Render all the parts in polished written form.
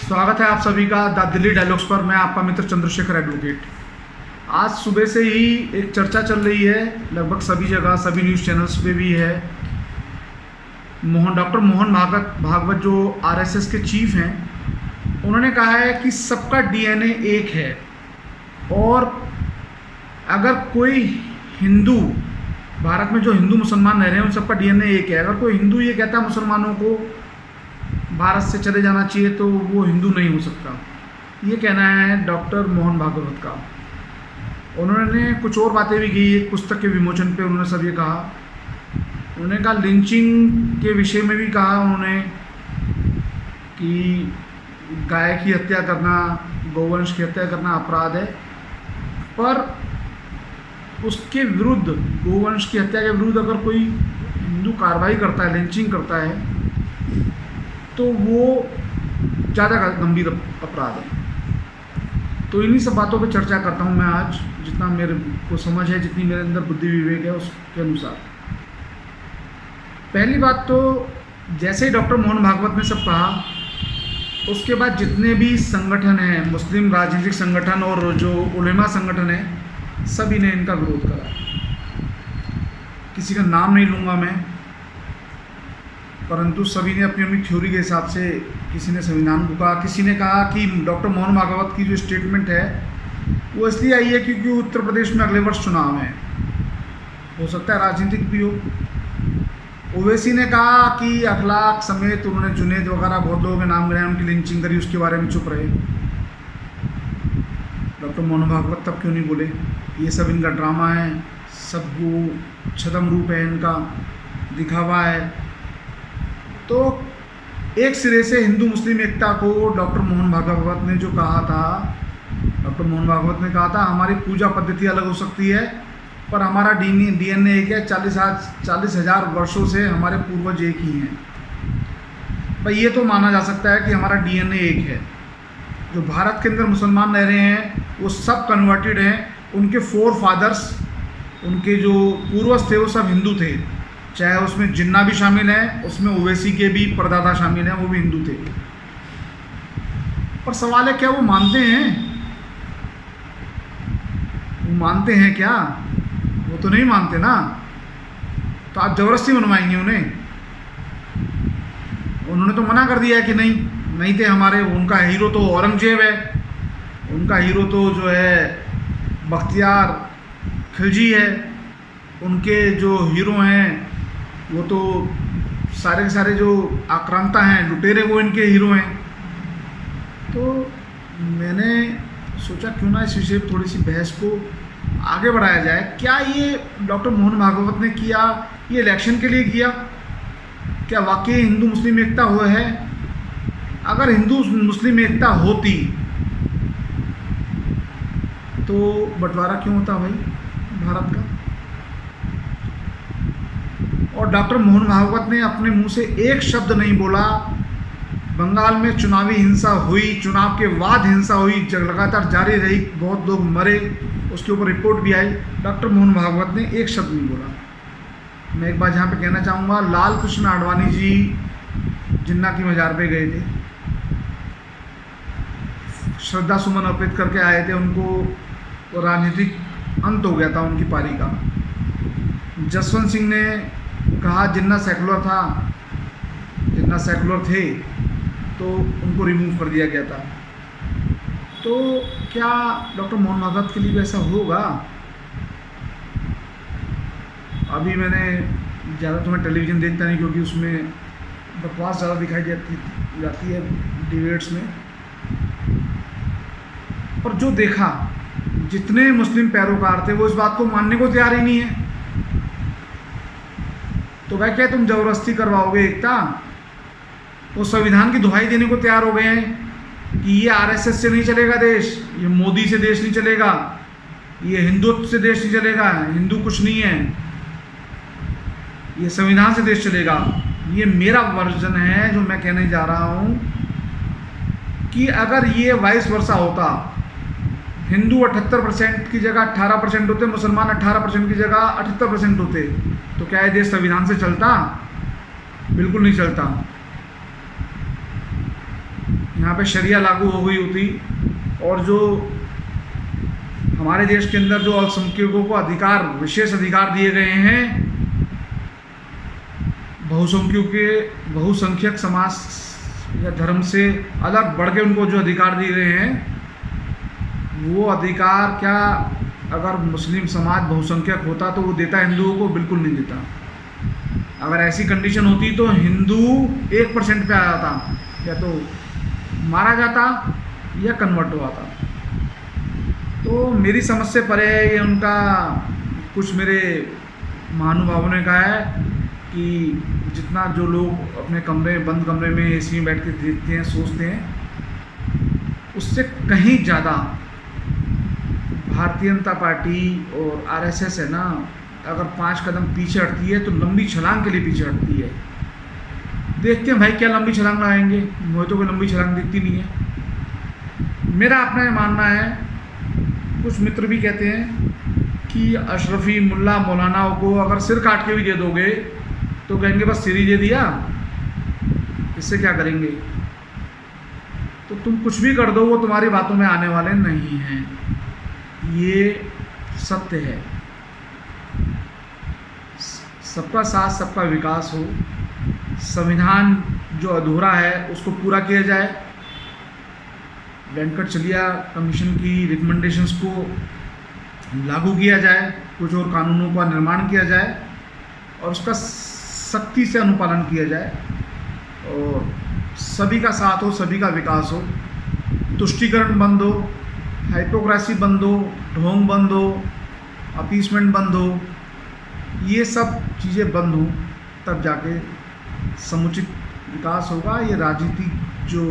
स्वागत है आप सभी का द दिल्ली डायलॉग्स पर। मैं आपका मित्र चंद्रशेखर एडवोकेट। आज सुबह से ही एक चर्चा चल रही है, लगभग सभी जगह सभी न्यूज़ चैनल्स पे भी है। डॉक्टर मोहन भागवत जो आरएसएस के चीफ हैं, उन्होंने कहा है कि सबका डीएनए एक है और अगर कोई हिंदू, भारत में जो हिंदू मुसलमान रह रहे हैं उन सबका डीएनए एक है। अगर कोई हिंदू ये कहता है मुसलमानों को भारत से चले जाना चाहिए तो वो हिंदू नहीं हो सकता। ये कहना है डॉक्टर मोहन भागवत का। उन्होंने कुछ और बातें भी की। एक पुस्तक के विमोचन पे उन्होंने सब ये कहा। उन्होंने कहा लिंचिंग के विषय में भी कहा उन्होंने कि गाय की हत्या करना, गौवंश की हत्या करना अपराध है, पर उसके विरुद्ध, गौवंश की हत्या के विरुद्ध अगर कोई हिंदू कार्रवाई करता है, लिंचिंग करता है, तो वो ज़्यादा गंभीर अपराध है। तो इन्हीं सब बातों पे चर्चा करता हूँ मैं आज, जितना मेरे को समझ है, जितनी मेरे अंदर बुद्धि विवेक है उसके अनुसार। पहली बात तो जैसे ही डॉक्टर मोहन भागवत ने सब कहा, उसके बाद जितने भी संगठन हैं, मुस्लिम राजनीतिक संगठन और जो उलेमा संगठन है, सभी ने इनका विरोध करा। किसी का नाम नहीं लूँगा मैं, परंतु सभी ने अपनी अपनी थ्योरी के हिसाब से, किसी ने संविधान को कहा, किसी ने कहा कि डॉक्टर मोहन भागवत की जो स्टेटमेंट है वो इसलिए आई है क्योंकि उत्तर प्रदेश में अगले वर्ष चुनाव है, हो सकता है राजनीतिक भी हो। ओवैसी ने कहा कि अखलाक समेत उन्होंने जुनेद वगैरह बहुत लोगों के नाम गिनाए, उनकी लिंचिंग करी, उसके बारे में चुप रहे। डॉक्टर मोहन भागवत तब क्यों नहीं बोले? ये सब इनका ड्रामा है, सब वो छद्म रूप है, इनका दिखावा है। तो एक सिरे से हिंदू मुस्लिम एकता को डॉक्टर मोहन भागवत ने जो कहा था, डॉक्टर मोहन भागवत ने कहा था हमारी पूजा पद्धति अलग हो सकती है पर हमारा डीएनए एक है। 40,000 वर्षों से हमारे पूर्वज एक ही हैं। भाई ये तो माना जा सकता है कि हमारा डीएनए एक है। जो भारत के अंदर मुसलमान रह रहे हैं वो सब कन्वर्टेड हैं। उनके फोर फादर्स, उनके जो पूर्वज थे वो सब हिंदू थे, चाहे उसमें जिन्ना भी शामिल हैं, उसमें ओवैसी के भी परदादा शामिल हैं, वो भी हिंदू थे। और सवाल है क्या वो मानते हैं? वो मानते हैं क्या? वो तो नहीं मानते ना। तो आप जबरदस्ती मनवाएंगे उन्हें? उन्होंने तो मना कर दिया है कि नहीं थे हमारे। उनका हीरो तो औरंगजेब है, उनका हीरो तो जो है बख्तियार खिलजी है, उनके जो हीरो हैं वो तो सारे के सारे जो आक्रांता हैं, लुटेरे, वो इनके हीरो हैं। तो मैंने सोचा क्यों ना इस विषय पर थोड़ी सी बहस को आगे बढ़ाया जाए। क्या ये डॉक्टर मोहन भागवत ने किया ये इलेक्शन के लिए किया? क्या वाकई हिंदू मुस्लिम एकता हुआ है? अगर हिंदू मुस्लिम एकता होती तो बंटवारा क्यों होता भाई भारत का? और डॉक्टर मोहन भागवत ने अपने मुंह से एक शब्द नहीं बोला। बंगाल में चुनावी हिंसा हुई, चुनाव के बाद हिंसा हुई, लगातार जारी रही, बहुत लोग मरे, उसके ऊपर रिपोर्ट भी आई। डॉक्टर मोहन भागवत ने एक शब्द नहीं बोला। मैं एक बात यहाँ पे कहना चाहूँगा, लाल कृष्ण आडवाणी जी जिन्ना की मजार पे गए थे, श्रद्धा सुमन अर्पित करके आए थे, उनको राजनीतिक अंत हो गया था उनकी पारी का। जसवंत सिंह ने कहा जिन्ना सेकुलर था, जिन्ना सेकुलर थे, तो उनको रिमूव कर दिया गया था। तो क्या डॉक्टर मोहन भागवत के लिए भी ऐसा होगा? अभी मैंने ज़्यादा तो मैं टेलीविज़न देखता नहीं क्योंकि उसमें बकवास ज़्यादा दिखाई जाती है डिबेट्स में। पर जो देखा, जितने मुस्लिम पैरोकार थे वो इस बात को मानने को तैयार ही नहीं है। तो भाई क्या तुम जबरदस्ती करवाओगे एकता? वो संविधान की दुहाई देने को तैयार हो गए हैं कि ये आरएसएस से नहीं चलेगा देश, ये मोदी से देश नहीं चलेगा, ये हिंदुत्व से देश नहीं चलेगा, हिंदू कुछ नहीं है, ये संविधान से देश चलेगा। ये मेरा वर्जन है जो मैं कहने जा रहा हूँ कि अगर ये वाइस वर्सा होता, हिंदू 78% की जगह 18% होते, मुसलमान 18% की जगह 78% होते, तो क्या ये देश संविधान से चलता? बिल्कुल नहीं चलता। यहाँ पे शरिया लागू हो गई होती और जो हमारे देश के अंदर जो अल्पसंख्यकों को अधिकार, विशेष अधिकार दिए गए हैं, बहुसंख्यक समाज या धर्म से अलग बढ़ के उनको जो अधिकार दिए गए हैं, वो अधिकार क्या अगर मुस्लिम समाज बहुसंख्यक होता तो वो देता हिंदुओं को? बिल्कुल नहीं देता। अगर ऐसी कंडीशन होती तो हिंदू 1% पे आ जाता, या तो मारा जाता या कन्वर्ट हो जाता। तो मेरी समझ से परे है ये उनका, कुछ मेरे महानुभावों ने कहा है कि जितना जो लोग अपने बंद कमरे में एसी में बैठ के देखते हैं, सोचते हैं, उससे कहीं ज़्यादा भारतीय जनता पार्टी और आरएसएस है ना, अगर 5 कदम पीछे हटती है तो लंबी छलांग के लिए पीछे हटती है। देखते हैं भाई क्या लंबी छलांग लगाएंगे, मुझे तो कोई लंबी छलांग दिखती नहीं है। मेरा अपना ये मानना है, कुछ मित्र भी कहते हैं कि अशरफी मुल्ला मौलानाओं को अगर सिर काट के भी दे दोगे तो कहेंगे बस सिर ही दे दिया, इससे क्या करेंगे। तो तुम कुछ भी कर दो, वो तुम्हारी बातों में आने वाले नहीं हैं, ये सत्य है। सबका साथ सबका विकास हो, संविधान जो अधूरा है उसको पूरा किया जाए, वेंकटचलिया कमीशन की रिकमेंडेशंस को लागू किया जाए, कुछ और कानूनों का निर्माण किया जाए और उसका सख्ती से अनुपालन किया जाए, और सभी का साथ हो, सभी का विकास हो, तुष्टीकरण बंद हो, हाइपोक्रेसी बंद हो, ढोंग बंद हो, अपीसमेंट बंद हो, ये सब चीज़ें बंद हो, तब जाके समुचित विकास होगा। ये राजनीति जो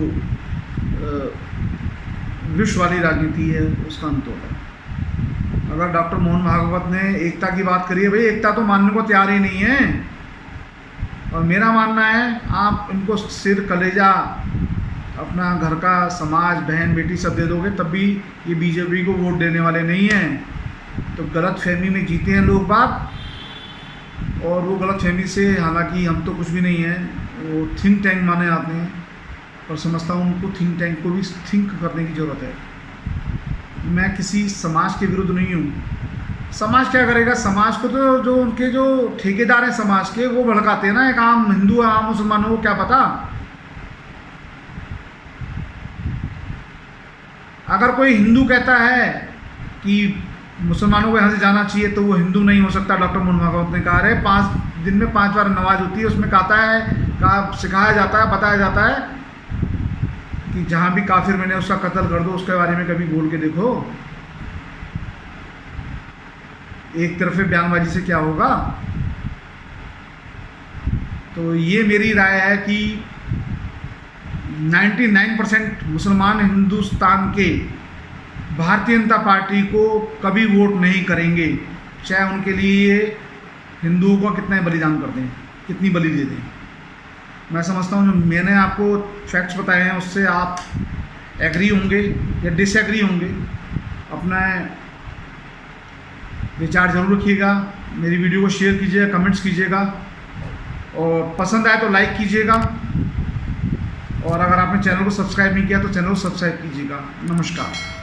विश्व वाली राजनीति है उसका अंत होगा। अगर डॉक्टर मोहन भागवत ने एकता की बात करी है, भाई एकता तो मानने को तैयार ही नहीं है, और मेरा मानना है आप इनको सिर, कलेजा, अपना घर का समाज, बहन बेटी सब दे दोगे तब भी ये बीजेपी को वोट देने वाले नहीं हैं। तो गलत फहमी में जीते हैं लोग बात, और वो गलत फहमी से, हालांकि हम तो कुछ भी नहीं हैं, वो थिंक टैंक माने जाते हैं, और समझता हूँ उनको थिंक टैंक को भी थिंक करने की ज़रूरत है। मैं किसी समाज के विरुद्ध नहीं हूँ। समाज क्या करेगा? समाज को तो जो उनके जो ठेकेदार हैं समाज के, वो भड़काते हैं ना। एक आम हिंदू, आम मुसलमानों को क्या पता। अगर कोई हिंदू कहता है कि मुसलमानों को यहाँ से जाना चाहिए तो वो हिंदू नहीं हो सकता। डॉक्टर मोहन भागवत ने कहा है 5 दिन में 5 बार नमाज होती है, उसमें सिखाया जाता है, बताया जाता है कि जहाँ भी काफिर मैंने उसका कत्ल कर दो, उसके बारे में कभी बोल के देखो। एक तरफे बयानबाजी से क्या होगा। तो ये मेरी राय है कि 99% मुसलमान हिंदुस्तान के भारतीय जनता पार्टी को कभी वोट नहीं करेंगे, चाहे उनके लिए हिंदुओं को कितना बलिदान कर दें, कितनी बलि दे दें। मैं समझता हूँ जो मैंने आपको फैक्ट्स बताए हैं उससे आप एग्री होंगे या डिसएग्री होंगे। अपना विचार जरूर रखिएगा, मेरी वीडियो को शेयर कीजिएगा, कमेंट्स कीजिएगा, और पसंद आए तो लाइक कीजिएगा, और अगर आपने चैनल को सब्सक्राइब नहीं किया तो चैनल को सब्सक्राइब कीजिएगा। नमस्कार।